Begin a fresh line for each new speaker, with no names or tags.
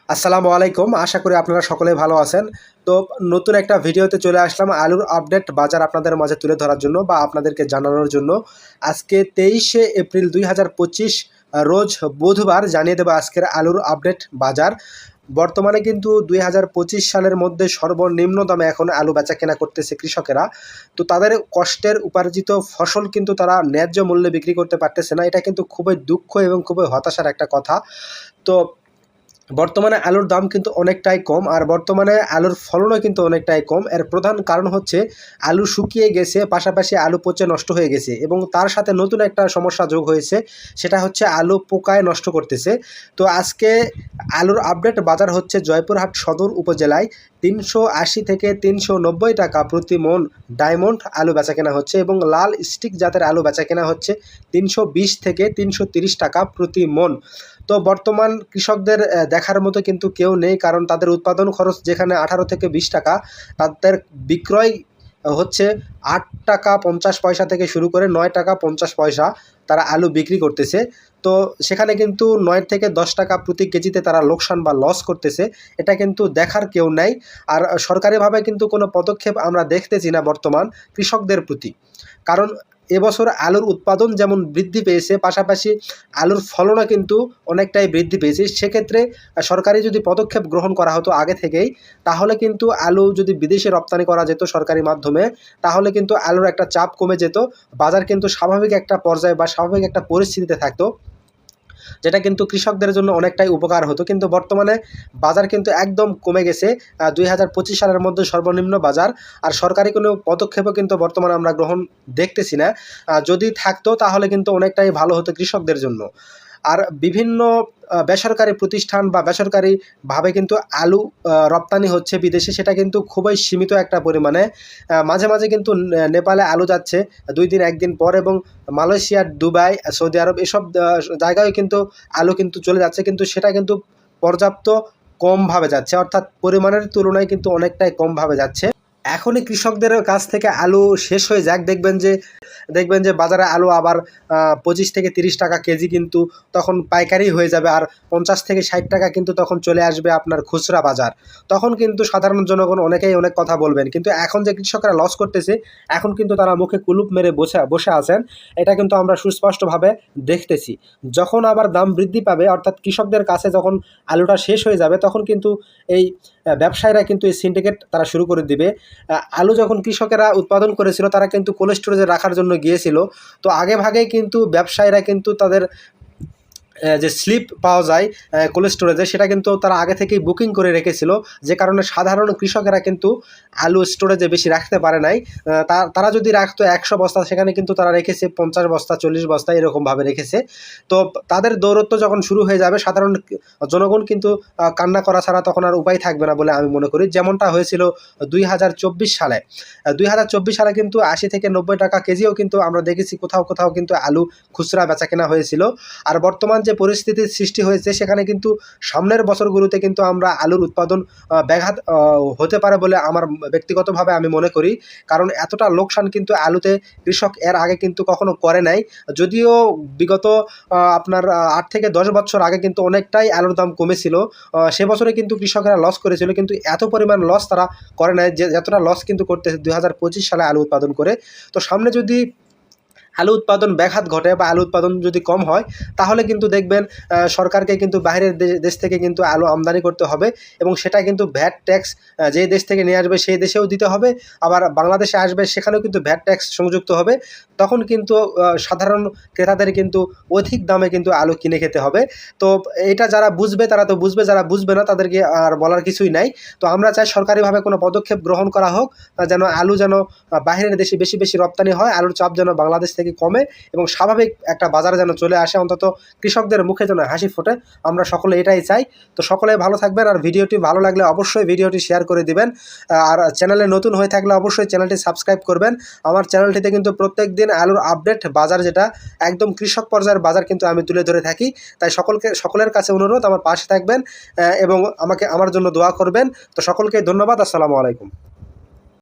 আসসালামু আলাইকুম। আশা করি আপনারা সকলে ভালো আছেন। তো নতুন একটা ভিডিওতে চলে আসলাম আলুর আপডেট বাজার আপনাদের মাঝে তুলে ধরার জন্য বা আপনাদেরকে জানানোর জন্য। আজকে 23শে এপ্রিল 2025 রোজ বুধবার জানিয়ে দেব আজকের আলুর আপডেট বাজার। বর্তমানে কিন্তু 2025 সালের মধ্যে সর্বনিম্ন দামে এখন আলু বেচাকেনা করতেছে কৃষকেরা। তো তাদের কষ্টের উপার্জিত ফসল কিন্তু তারা ন্যায্য মূল্যে বিক্রি করতে পারতেছে না। এটা কিন্তু খুবই দুঃখ এবং খুবই হতাশার একটা কথা। তো বর্তমানে আলুর দাম কিন্তু অনেকটাই কম, আর বর্তমানে আলুর ফলনও কিন্তু অনেকটাই কম। এর প্রধান কারণ হচ্ছে আলু শুকিয়ে গেছে, পাশাপাশি আলু পচে নষ্ট হয়ে গেছে এবং তার সাথে নতুন একটা সমস্যা যোগ হয়েছে, সেটা হচ্ছে আলু পোকায় নষ্ট করতেছে। তো আজকে আলুর আপডেট বাজার হচ্ছে জয়পুরহাট সদর উপজেলায় 380 থেকে 390 টাকা প্রতি মন ডায়মন্ড আলু বেচাকেনা হচ্ছে এবং লাল স্টিক জাতের আলু বেচাকেনা হচ্ছে 320 থেকে 330 টাকা প্রতি মন। তো বর্তমান কৃষকদের দেখার মতো কিন্তু কেউ নেই, কারণ তাদের উৎপাদন খরচ যেখানে 18 থেকে 20 টাকা, তাদের বিক্রয় হচ্ছে 8 টাকা 50 পয়সা থেকে শুরু করে 9 টাকা 50 পয়সা তারা আলু বিক্রি করতেছে। তো সেখানে কিন্তু 9 থেকে 10 টাকা প্রতি কেজিতে তারা লোকসান বা লস করতেছে। এটা কিন্তু দেখার কেউ নাই। আর সরকারিভাবে কিন্তু কোনো পদক্ষেপ আমরা দেখতেছি না বর্তমান কৃষকদের প্রতি। কারণ এবছর আলুর উৎপাদন যেমন বৃদ্ধি পেয়েছে, পাশাপাশি আলুর ফলনও কিন্তু অনেকটাই বৃদ্ধি পেয়েছে। সেক্ষেত্রে সরকারি যদি পদক্ষেপ গ্রহণ করা হতো আগে থেকেই, তাহলে কিন্তু আলু যদি বিদেশে রপ্তানি করা যেত সরকারি মাধ্যমে, তাহলে কিন্তু আলুর একটা চাপ কমে যেত। বাজার কিন্তু স্বাভাবিক একটা পর্যায়ে বা স্বাভাবিক একটা পরিস্থিতিতে থাকতো, যেটা কিন্তু কৃষকদের জন্য অনেকটাই উপকার হতো। কিন্তু বর্তমানে বাজার কিন্তু একদম কমে গেছে। 2025 সালের মধ্যে সর্বনিম্ন বাজার, আর সরকারি কোনো পদক্ষেপও কিন্তু বর্তমানে আমরা গ্রহণ দেখতেছি না। যদি থাকতো তাহলে কিন্তু অনেকটাই ভালো হতো কৃষকদের জন্য। আর বিভিন্ন বেসরকারি প্রতিষ্ঠান বা বেসরকারিভাবে কিন্তু আলু রপ্তানি হচ্ছে বিদেশে, সেটা কিন্তু খুবই সীমিত একটা পরিমাণে। মাঝে মাঝে কিন্তু নেপালে আলু যাচ্ছে 2 দিন 1 দিন পর, এবং মালয়েশিয়া, দুবাই, সৌদি আরব এসব জায়গায় কিন্তু আলু কিন্তু চলে যাচ্ছে, কিন্তু সেটা কিন্তু পর্যাপ্ত কমভাবে যাচ্ছে, অর্থাৎ পরিমাণের তুলনায় কিন্তু অনেকটাই কমভাবে যাচ্ছে। এখনই কৃষকদের কাছ থেকে আলু শেষ হয়ে যাক, দেখবেন যে বাজারে আলু আবার 25 থেকে 30 টাকা কেজি কিন্তু তখন পাইকারি হয়ে যাবে, আর 50 থেকে 60 টাকা কিন্তু তখন চলে আসবে আপনার খুচরা বাজার। তখন কিন্তু সাধারণ জনগণ অনেকেই অনেক কথা বলবেন, কিন্তু এখন যে কৃষকরা লস করতেছে, এখন কিন্তু তারা মুখে কুলুপ মেরে বসে আছেন। এটা কিন্তু আমরা সুস্পষ্টভাবে দেখতেছি। যখন আবার দাম বৃদ্ধি পাবে, অর্থাৎ কৃষকদের কাছে যখন আলুটা শেষ হয়ে যাবে, তখন কিন্তু এই ব্যবসায়ীরা কিন্তু এই সিন্ডিকেট তারা শুরু করে দিবে। আলু যখন কৃষকেরা উৎপাদন করেছিল, তারা কিন্তু কোল্ড স্টোরেজে রাখার জন্য গিয়েছিল। তো আগে ভাগেই কিন্তু ব্যবসায়ীরা কিন্তু তাদের যে স্লিপ পাওয়া যায় কোল্ড স্টোরেজে, সেটা কিন্তু তারা আগে থেকেই বুকিং করে রেখেছিল, যে কারণে সাধারণ কৃষকেরা কিন্তু আলু স্টোরেজে বেশি রাখতে পারে নাই। তারা যদি রাখতো 100 বস্তা, সেখানে কিন্তু তারা রেখেছে 50 বস্তা, 40 বস্তা এরকমভাবে রেখেছে। তো তাদের দৌরত্ব যখন শুরু হয়ে যাবে, সাধারণ জনগণ কিন্তু কান্না করা ছাড়া তখন আর উপায় থাকবে না বলে আমি মনে করি। যেমনটা হয়েছিল 2024 সালে। 2024 সালে কিন্তু 80 থেকে 90 টাকা কেজিও কিন্তু আমরা দেখেছি কোথাও কোথাও কিন্তু আলু খুচরা বেচা কেনা হয়েছিল। আর বর্তমান যে পরিস্থিতির সৃষ্টি হয়েছে, সেখানে কিন্তু সামনের বছরগুলোতে কিন্তু আমরা আলুর উৎপাদন ব্যাঘাত হতে পারে বলে আমার ব্যক্তিগতভাবে আমি মনে করি। কারণ এতটা লোকসান কিন্তু আলুতে কৃষক এর আগে কিন্তু কখনো করে নাই। যদিও বিগত আপনার 8 থেকে 10 বছর আগে কিন্তু অনেকটাই আলুর দাম কমেছিল, সে বছরে কিন্তু কৃষকেরা লস করেছিল, কিন্তু এত পরিমাণ লস তারা করে নাই যতটা লস কিন্তু করতেছে 2025 সালে আলু উৎপাদন করে। তো সামনে যদি আলু উৎপাদন ব্যাঘাত ঘটে বা আলু উৎপাদন যদি কম হয়, তাহলে কিন্তু দেখবেন সরকারকে কিন্তু বাইরের দেশ থেকে কিন্তু আলু আমদানি করতে হবে, এবং সেটা কিন্তু ভ্যাট ট্যাক্স যে দেশ থেকে নিয়ে আসবে সেই দেশেও দিতে হবে। আবার বাংলাদেশে আসবে, সেখানেও কিন্তু ভ্যাট ট্যাক্স সংযুক্ত হবে। তখন কিন্তু সাধারণ ক্রেতাদের কিন্তু অধিক দামে কিন্তু আলু কিনে খেতে হবে। তো এটা যারা বুঝবে তারা তো বুঝবে, যারা বুঝবে না তাদেরকে আর বলার কিছুই নাই। তো আমরা চাই সরকারিভাবে কোনো পদক্ষেপ গ্রহণ করা হোক, যেন আলু যেন বাইরের দেশে বেশি বেশি রপ্তানি হয়, আলুর চাপ যেন বাংলাদেশ থেকে কমে এবং স্বাভাবিক একটা বাজার যেন চলে আসে, অন্তত কৃষকদের মুখে যেন হাসি ফোটে। আমরা সকলে এটাই চাই। তো সকলে ভালো থাকবেন, আর ভিডিওটি ভালো লাগলে অবশ্যই ভিডিওটি শেয়ার করে দিবেন। আর চ্যানেলে নতুন হয়ে থাকলে অবশ্যই চ্যানেলটি সাবস্ক্রাইব করবেন। আমার চ্যানেলটিতে কিন্তু প্রত্যেক দিন আলুর আপডেট বাজার, যেটা একদম কৃষক পর্যায়ের বাজার কিন্তু আমি তুলে ধরে থাকি। তাই সকলের কাছে অনুরোধ, আমার পাশে থাকবেন এবং আমার জন্য দোয়া করবেন। তো সকলকে ধন্যবাদ। আসসালামু আলাইকুম।